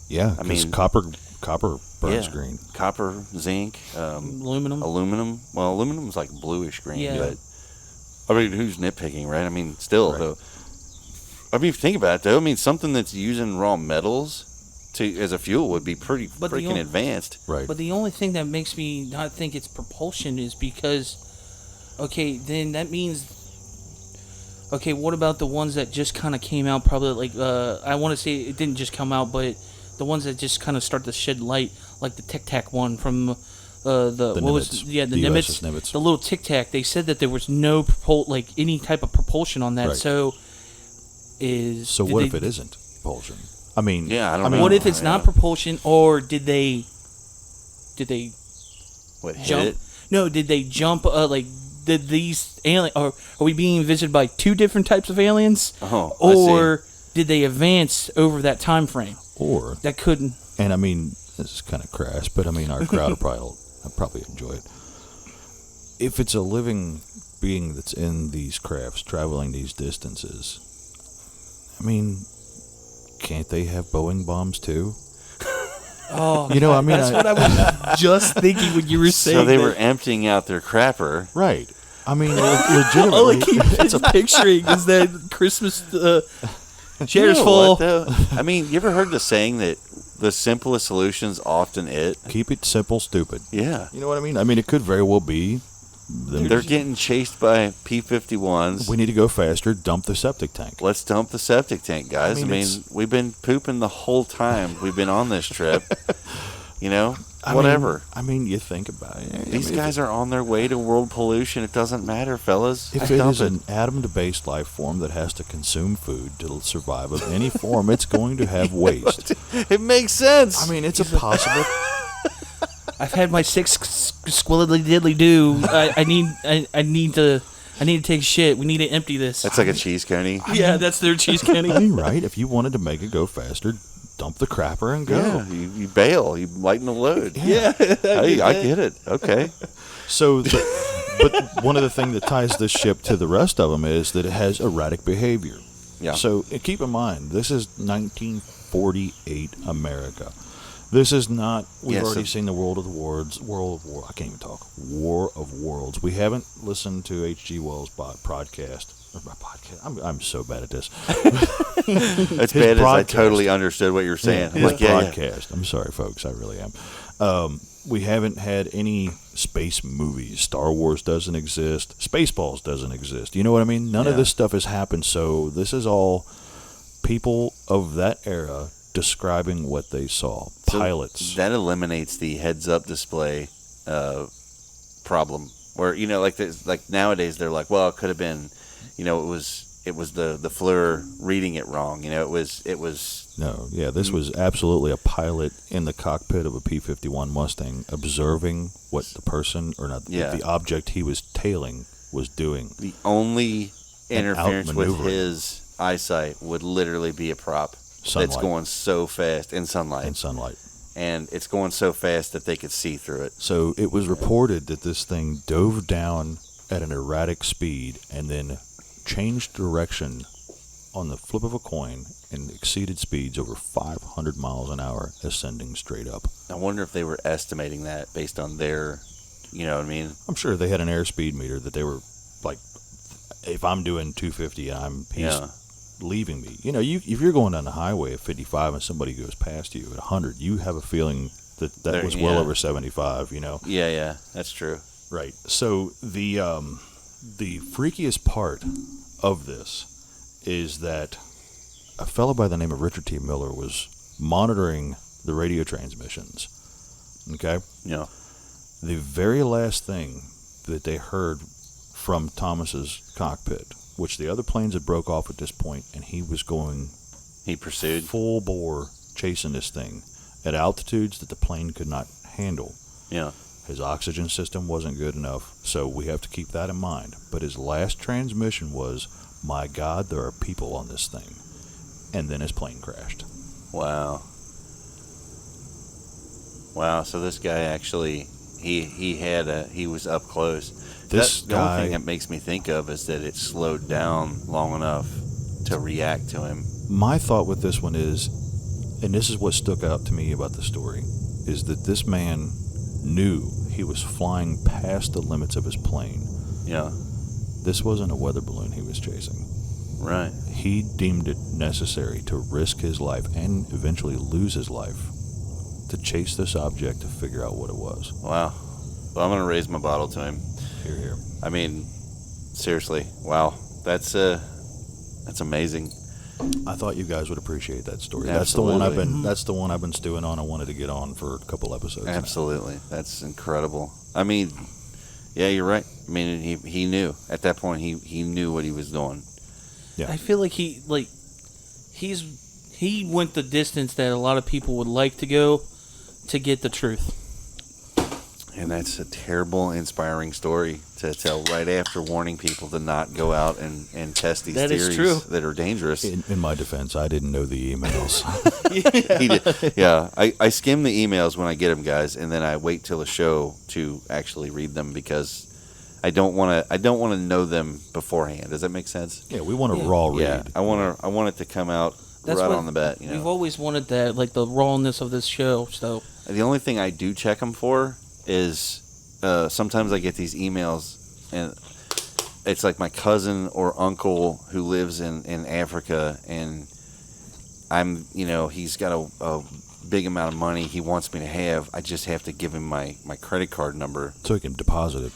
Yeah, because copper burns green. Copper, zinc, Aluminum. Well, aluminum's like bluish green, Yeah. but I mean, who's nitpicking, right? I mean, still, Right. though. I mean, if you think about it, though, I mean, something that's using raw metals as a fuel would be pretty But the freaking advanced. Right. But the only thing that makes me not think it's propulsion is because, okay, then that means, okay, what about the ones that just kind of came out? Probably like I want to say it didn't just come out, but the ones that just kind of start to shed light, like the Tic Tac one from the what was Nimitz. the USS Nimitz, Nimitz. the little Tic Tac. They said that there was no any type of propulsion on that. Right. So what if it isn't propulsion? I mean, Yeah, I don't know. What if it's not propulsion, or did they What, hit jump? it? No, did they jump? Did these alien? Or are we being visited by two different types of aliens? Oh, I see. Or did they advance over that time frame? Or That couldn't. and I mean, this is kind of crass, but I mean, our crowd will probably enjoy it. If it's a living being that's in these crafts traveling these distances, I mean, can't they have Boeing bombs too? Oh, You know, I mean, that's what I was just thinking when you were saying. So they that. were emptying out their crapper. Right. I mean, All I legitimately. keep picturing is that Christmas chairs You know full. what, though? I mean, you ever heard the saying that the simplest solution's often it? Keep it simple, stupid. Yeah. You know what I mean? I mean, it could very well be. They're getting chased by P51s. We need to go faster. Dump the septic tank. Let's dump the septic tank, guys. I mean, we've been pooping the whole time we've been on this trip. You know, whatever. I mean, you think about it. These guys are on their way to world pollution. It doesn't matter, fellas. If it is an atom-based life form that has to consume food to survive of any form, it's going to have waste. It makes sense. I mean, it's a possible. I've had my 6 squillidly diddly do. I need to take a shit. We need to empty this. That's like a cheese coney. Yeah, that's their cheese I candy. mean, right? If you wanted to make it go faster, dump the crapper and go. Yeah, you bail. You lighten the load. Yeah. Hey, I get it. Okay. So, but one of the things that ties this ship to the rest of them is that it has erratic behavior. Yeah. So keep in mind, this is 1948 America. This is not. We've already seen the War of Worlds. We haven't listened to H.G. Wells' podcast. I'm so bad at this. As bad as I totally understood what you're saying. His I'm like, yeah. broadcast. I'm sorry, folks. I really am. We haven't had any space movies. Star Wars doesn't exist. Spaceballs doesn't exist. You know what I mean? None of this stuff has happened. So this is all people of that era describing what they saw. Pilots. So that eliminates the heads-up display problem. Where, you know, like nowadays they're like, well, it could have been, you know, it was the FLIR reading it wrong. You know, it was. No, yeah, this was absolutely a pilot in the cockpit of a P51 Mustang observing what the person, or not, the object he was tailing was doing. The only interference with outmaneuvering. his eyesight would literally be a prop. Sunlight. That's going so fast in sunlight. And it's going so fast that they could see through it. So it was reported that this thing dove down at an erratic speed and then changed direction on the flip of a coin and exceeded speeds over 500 miles an hour, ascending straight up. I wonder if they were estimating that based on their, you know what I mean? I'm sure they had an airspeed meter that they were like, if I'm doing 250 and he's leaving me. You know, if you're going down the highway at 55 and somebody goes past you at 100, you have a feeling that was well over 75, you know? Yeah, that's true. Right. So the freakiest part of this is that a fellow by the name of Richard T. Miller was monitoring the radio transmissions. Okay? Yeah. The very last thing that they heard from Thomas's cockpit, which the other planes had broke off at this point, and he was going He pursued full bore chasing this thing at altitudes that the plane could not handle. Yeah. His oxygen system wasn't good enough, so we have to keep that in mind. But his last transmission was, "My God, there are people on this thing." And then his plane crashed. Wow. Wow, so this guy actually, he was up close. This the only guy, thing that makes me think of is that it slowed down long enough to react to him. my thought with this one is, and this is what stuck out to me about the story, is that this man knew he was flying past the limits of his plane. Yeah. This wasn't a weather balloon he was chasing. Right. He deemed it necessary to risk his life and eventually lose his life to chase this object to figure out what it was. Wow. Well, I'm going to raise my bottle to him. Hear, hear. I mean, seriously, wow. That's amazing. I thought you guys would appreciate that story. Absolutely. That's the one I've been stewing on. I wanted to get on for a couple episodes. Absolutely. That's incredible. I mean, yeah, you're right. I mean, he knew at that point. He knew what he was doing. Yeah. I feel like he went the distance that a lot of people would like to go to get the truth. And that's a terrible, inspiring story to tell right after warning people to not go out and test these That is theories true. that are dangerous. In my defense, I didn't know the emails. He did. Yeah, I skim the emails when I get them, guys, and then I wait till the show to actually read them because I don't want to know them beforehand. Does that make sense? Yeah, we want a raw read. Yeah, I want it to come out right what on the bat. You know, We've always wanted that, like the rawness of this show. So the only thing I do check them for is sometimes I get these emails and it's like my cousin or uncle who lives in Africa, and he's got a big amount of money he wants me to have. I just have to give him my credit card number So he can deposit it.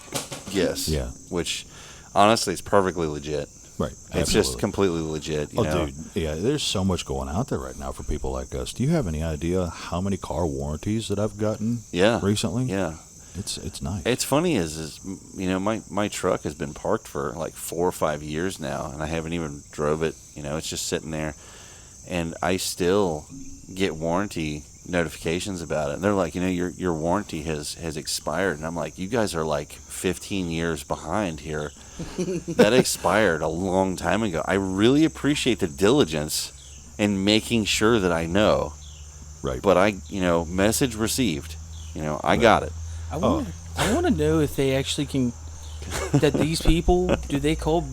Yes. Yeah. Which, honestly, is perfectly legit. Right. It's just completely legit. You know? Dude, yeah, there's so much going out there right now for people like us. Do you have any idea how many car warranties that I've gotten recently? Yeah. It's nice. It's funny is my truck has been parked for like 4 or 5 years now, and I haven't even drove it. It's just sitting there, and I still get warranty notifications about it. And they're like, your warranty has expired, and I'm like, you guys are like 15 years behind here. That expired a long time ago. I really appreciate the diligence in making sure that I know. Right. But message received. I got it. I want to know if they actually can. That these people do they call?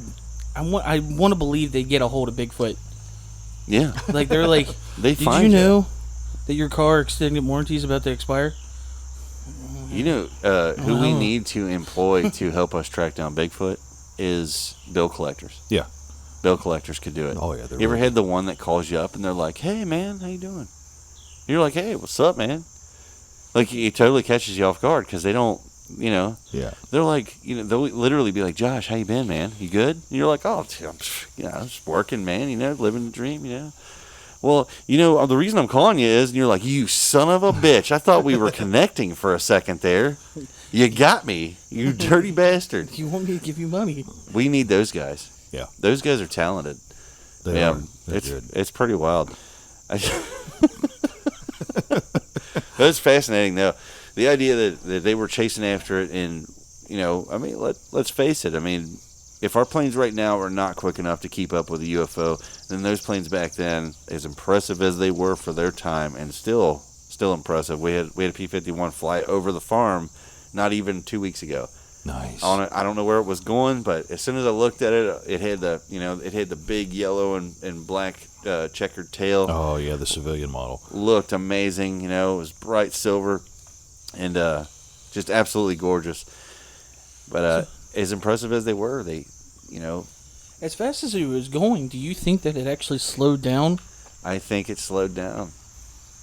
I want to believe they get a hold of Bigfoot. Yeah. Like they're like, They did find you know that your car extended warranty is about to expire? Who we need to employ to help us track down Bigfoot is bill collectors. Yeah. Bill collectors could do it. Oh, yeah. You ever had the one that calls you up and they're like, "Hey, man, how you doing?" You're like, "Hey, what's up, man?" Like, it totally catches you off guard because they don't, Yeah. they're like, they'll literally be like, "Josh, how you been, man? You good?" And you're like, "Oh, I'm just working, man, living the dream, Well, the reason I'm calling you is, and you're like, "You son of a bitch. I thought we were connecting for a second there. You got me, you dirty bastard." You want me to give you money? We need those guys. Yeah. Those guys are talented. They are. They're It's good. it's pretty wild. That's fascinating, though. The idea that they were chasing after it, and let's face it. I mean, if our planes right now are not quick enough to keep up with the UFO, then those planes back then, as impressive as they were for their time, and still impressive. We had a P51 fly over the farm, not even 2 weeks ago. Nice. On it, I don't know where it was going, but as soon as I looked at it, it had the big yellow and black checkered tail. Oh, yeah, the civilian model. Looked amazing. It was bright silver, and just absolutely gorgeous. But as impressive as they were, As fast as it was going, do you think that it actually slowed down? I think it slowed down.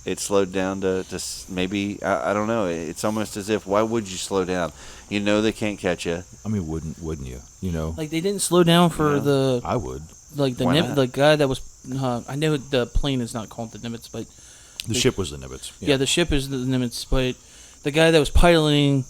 It slowed down to maybe, I don't know. It's almost as if, why would you slow down? They can't catch you. I mean, wouldn't you? Like they didn't slow down for the I would. like the Why not? the guy that was. I know the plane is not called the Nimitz, but The ship was the Nimitz. yeah, the ship is the Nimitz. But the guy that was piloting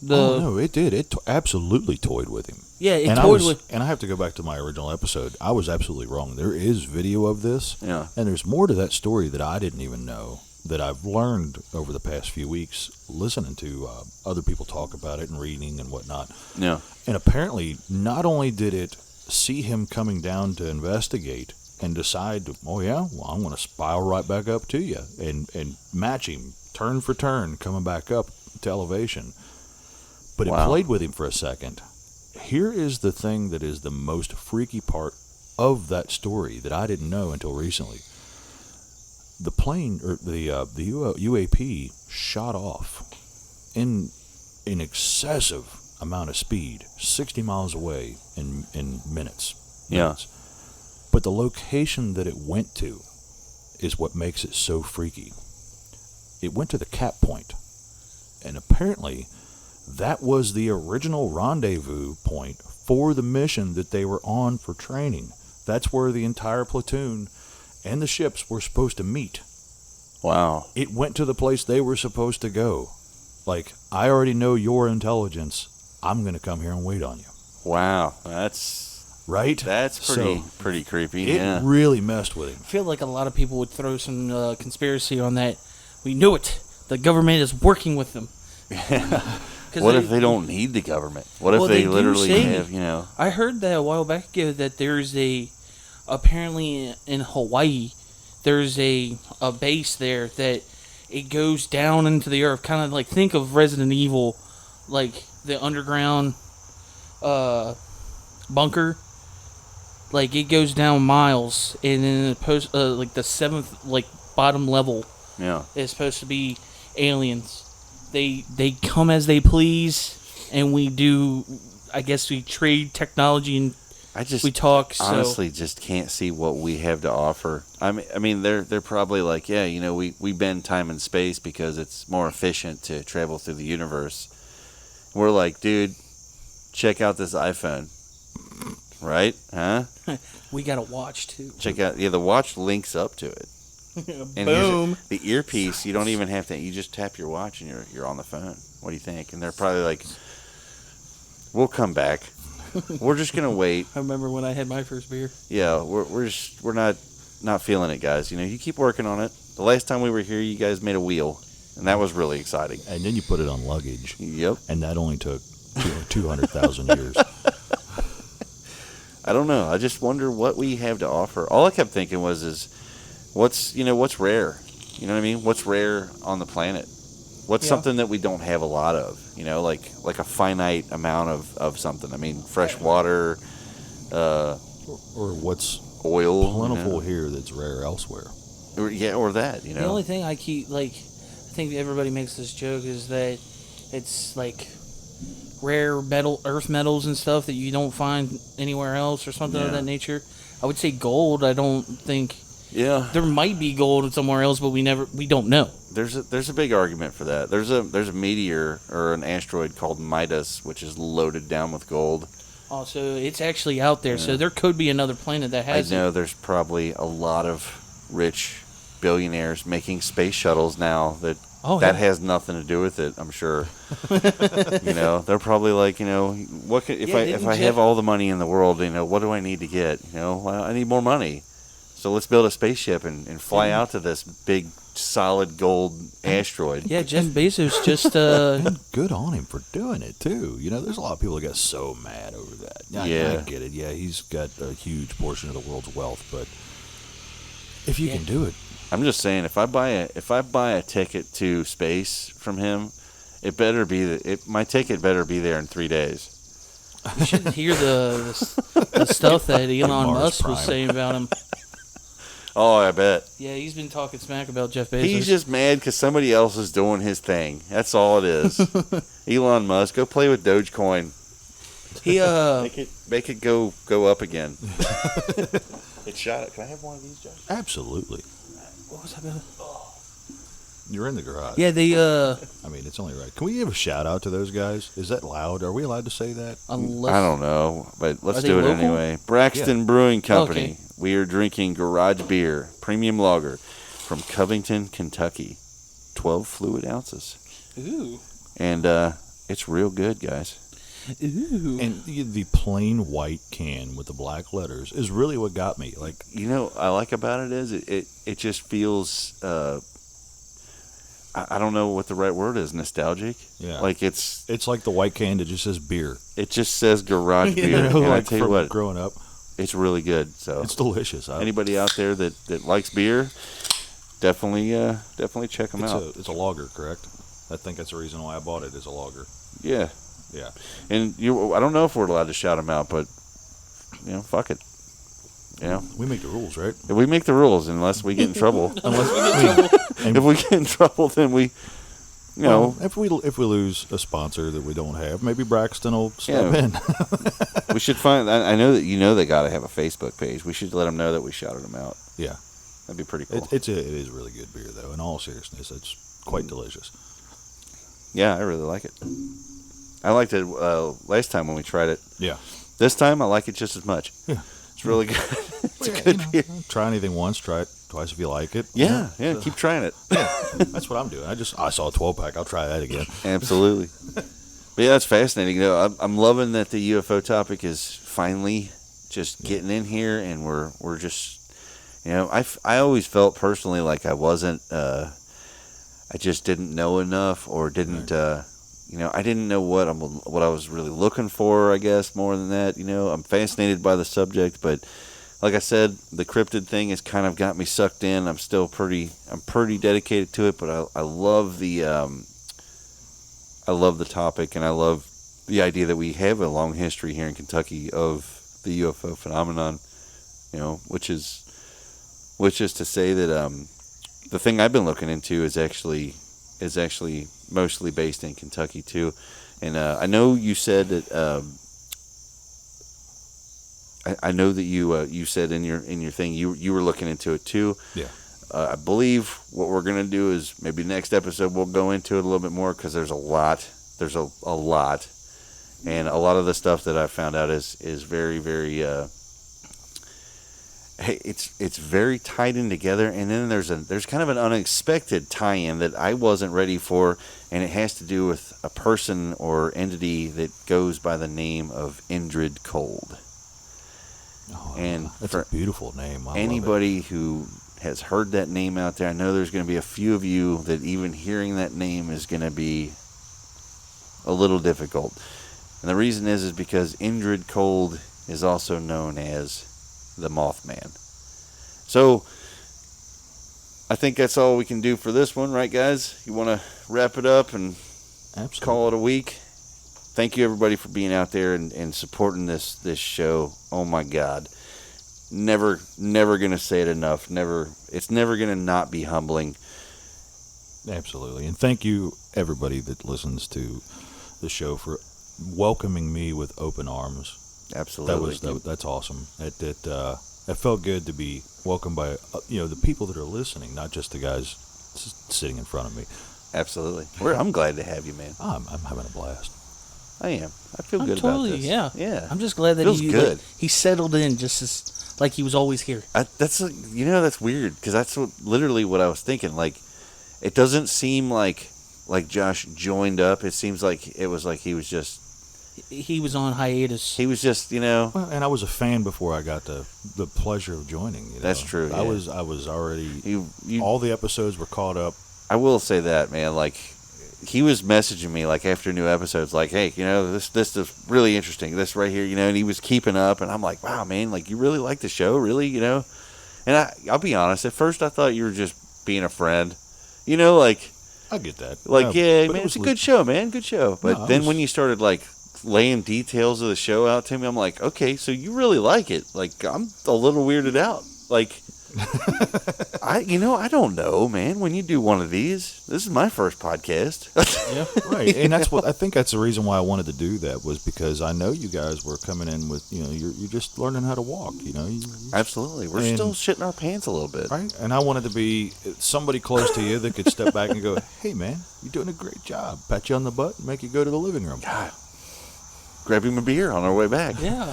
No, it did. It absolutely toyed with him. Yeah, And I have to go back to my original episode. I was absolutely wrong. There is video of this. Yeah. And there's more to that story that I didn't even know, that I've learned over the past few weeks listening to other people talk about it and reading and whatnot. Yeah. And apparently, not only did it see him coming down to investigate and decide, oh yeah, well, I'm going to spiral right back up to you and match him turn for turn, coming back up to elevation. But it played with him for a second. Here is the thing that is the most freaky part of that story that I didn't know until recently. The plane, or the UAP, shot off in an excessive amount of speed, 60 miles away in minutes. Yeah. But the location that it went to is what makes it so freaky. It went to the cap point, and apparently that was the original rendezvous point for the mission that they were on for training. That's where the entire platoon and the ships were supposed to meet. Wow. It went to the place they were supposed to go. Like, I already know your intelligence. I'm going to come here and wait on you. Wow. That's right. That's pretty creepy. It really messed with him. I feel like a lot of people would throw some conspiracy on that. We knew it. The government is working with them. What if they don't need the government? What if they literally have, I heard that a while back ago that there's apparently in Hawaii, there's a base there that it goes down into the earth, kind of like, think of Resident Evil, like the underground bunker. Like, it goes down miles, and then like the seventh, like, bottom level, is supposed to be aliens. They come as they please, and we do, I guess we trade technology and we talk. Honestly just can't see what we have to offer. I mean they're probably like, yeah, we bend time and space because it's more efficient to travel through the universe. We're like, dude, check out this iPhone. Right? Huh? We got a watch too. Check out, the watch links up to it. And boom. The earpiece, you don't even have to. You just tap your watch and you're on the phone. What do you think? And they're probably like, "We'll come back. We're just gonna wait." I remember when I had my first beer. Yeah, we're not feeling it, guys. You keep working on it. The last time we were here, you guys made a wheel, and that was really exciting. And then you put it on luggage. Yep. And that only took 200,000 years. I don't know. I just wonder what we have to offer. All I kept thinking was what's rare? You know what I mean? What's rare on the planet? What's something that we don't have a lot of? Like a finite amount of something. I mean, fresh water, or what's oil, plentiful here that's rare elsewhere. Or that. The only thing I think everybody makes this joke is that it's like rare earth metals and stuff that you don't find anywhere else or something of that nature. I would say gold. I don't think. Yeah, there might be gold somewhere else, but we don't know. There's a big argument for that. There's a meteor or an asteroid called Midas, which is loaded down with gold. Oh, so it's actually out there. Yeah. So there could be another planet that has. I know there's probably a lot of rich billionaires making space shuttles now that has nothing to do with it. I'm sure. They're probably like, what if I have all the money in the world, what do I need to get? Well, I need more money. So let's build a spaceship and fly out to this big, solid gold asteroid. Yeah, Jeff Bezos just... Good on him for doing it, too. There's a lot of people that get so mad over that. I get it. Yeah, he's got a huge portion of the world's wealth, but if you can do it... I'm just saying, if I buy a ticket to space from him, it better be my ticket better be there in 3 days. You should hear the stuff that Elon Musk was saying about him. Oh, I bet. Yeah, he's been talking smack about Jeff Bezos. He's just mad because somebody else is doing his thing. That's all it is. Elon Musk, go play with Dogecoin. He make it go up again. It shot it. Can I have one of these, Josh? Absolutely. What was that about? You're in the garage. Yeah, I mean, it's only right. Can we give a shout out to those guys? Is that loud? Are we allowed to say that? I don't know, but let's do it anyway. Braxton Brewing Company. Okay. We are drinking Garage Beer, premium lager, from Covington, Kentucky. 12 fluid ounces. Ooh. And It's real good, guys. Ooh. And the plain white can with the black letters is really what got me. Like, You know, what I like about it is it just feels. I don't know what the right word is. Nostalgic. yeah, Like it's like the white can that just says beer. it just says garage beer. You know, And I like tell you from what, growing up, it's really good. So it's delicious. anybody out there that likes beer, definitely check them out. It's a lager, correct? I think that's the reason why I bought it, is a lager. Yeah. Yeah. And I don't know if we're allowed to shout them out, but fuck it. We make the rules, right? If we make the rules, unless we get in trouble. And If we get in trouble, then we, well, if we lose a sponsor that we don't have, maybe Braxton will step in. we should find. I know that they got to have a Facebook page. We should let them know that we shouted them out. Yeah, That'd be pretty cool. it is really good beer, though. In all seriousness, it's quite delicious. Yeah, I really like it. I liked it last time when we tried it. Yeah. This time, I like it just as much. Yeah. It's really good. It's Well, a good beer. Try anything once, try it twice if you like it. Yeah, keep trying it. That's what I'm doing. I saw a 12-pack. I'll try that again. Absolutely. But yeah, that's fascinating. I'm loving that the UFO topic is finally just getting in here, and we're just, I always felt personally like I wasn't, I just didn't know enough, or didn't, I didn't know what I was really looking for, I guess, more than that. I'm fascinated by the subject, but like I said, the cryptid thing has kind of got me sucked in. I'm pretty dedicated to it, but I love the topic, and I love the idea that we have a long history here in Kentucky of the UFO phenomenon. Which is to say that the thing I've been looking into is actually mostly based in Kentucky too, and I know you said that. I know that you said in your thing you were looking into it too. Yeah. I believe what we're gonna do is maybe next episode we'll go into it a little bit more, because there's a lot. There's a lot, and a lot of the stuff that I found out is very, very. It's very tied in together, and then there's kind of an unexpected tie-in that I wasn't ready for, and it has to do with a person or entity that goes by the name of Indrid Cold. Oh, And that's for a beautiful name. I love it. anybody who has heard that name out there, I know there's going to be a few of you that even hearing that name is going to be a little difficult. And the reason is because Indrid Cold is also known as the Mothman. So I think that's all we can do for this one, right, guys? You want to wrap it up and Absolutely. call it a week? Thank you, everybody, for being out there and supporting this show. Oh my God, never gonna say it enough. It's never gonna not be humbling. Absolutely, and thank you everybody that listens to the show for welcoming me with open arms. Absolutely, That's awesome. It felt good to be welcomed by the people that are listening, not just the guys sitting in front of me. Absolutely. I'm glad to have you, man. I'm having a blast. I am. I feel I'm good totally, about this. yeah. Yeah. I'm just glad that Feels good. he settled in just as like he was always here. That's weird, because that's literally what I was thinking. Like, it doesn't seem like Josh joined up. It seems like it was like he was on hiatus. He was just, Well, and I was a fan before I got the pleasure of joining. That's true. I yeah. was already. All the episodes were caught up. I will say that, man. Like, he was messaging me like after new episodes, like, hey, this is really interesting. This right here, and he was keeping up, and I'm like, wow, man, like, you really like the show, really, And I'll be honest. At first, I thought you were just being a friend, like. I get that. Like, yeah, man, it's a good show, man, good show. But No, then when you started like laying details of the show out to me, I'm like, okay, so you really like it. Like, I'm a little weirded out. Like, I don't know, man. When you do one of these, this is my first podcast. Yeah, right. And I think that's the reason why I wanted to do that, was because I know you guys were coming in with, you're just learning how to walk, Absolutely. We're still shitting our pants a little bit. Right. And I wanted to be somebody close to you that could step back and go, hey, man, you're doing a great job. Pat you on the butt and make you go to the living room. God. Grab him a beer on our way back. Yeah.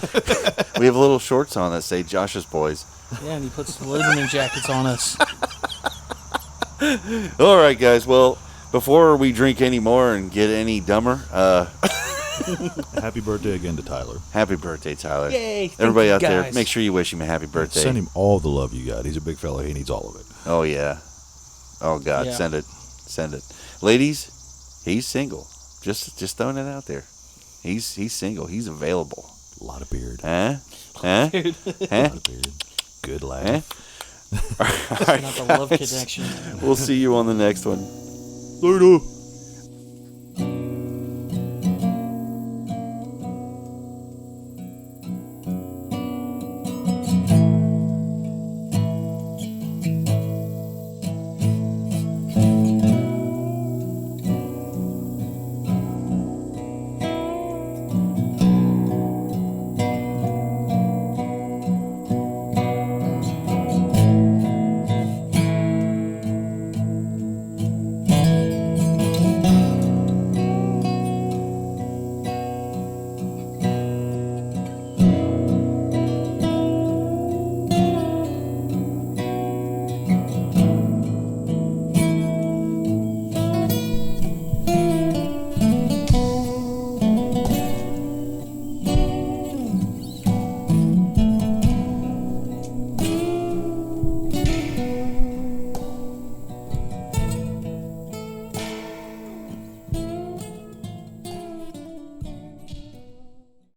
We have little shorts on that say Josh's Boys. Yeah, and he puts the Liberman jackets on us. All right, guys. Well, before we drink any more and get any dumber, Happy birthday again to Tyler. happy birthday, Tyler. Yay, thank Everybody you out there, guys. make sure you wish him a happy birthday. Send him all the love you got. He's a big fella. He needs all of it. Oh, yeah. Oh, God, Yeah. send it. Send it. Ladies, he's single. Just throwing it out there. He's single. He's available. A lot of beard. Huh? A lot of beard. Good laugh. Not the love connection. We'll see you on the next one. Later.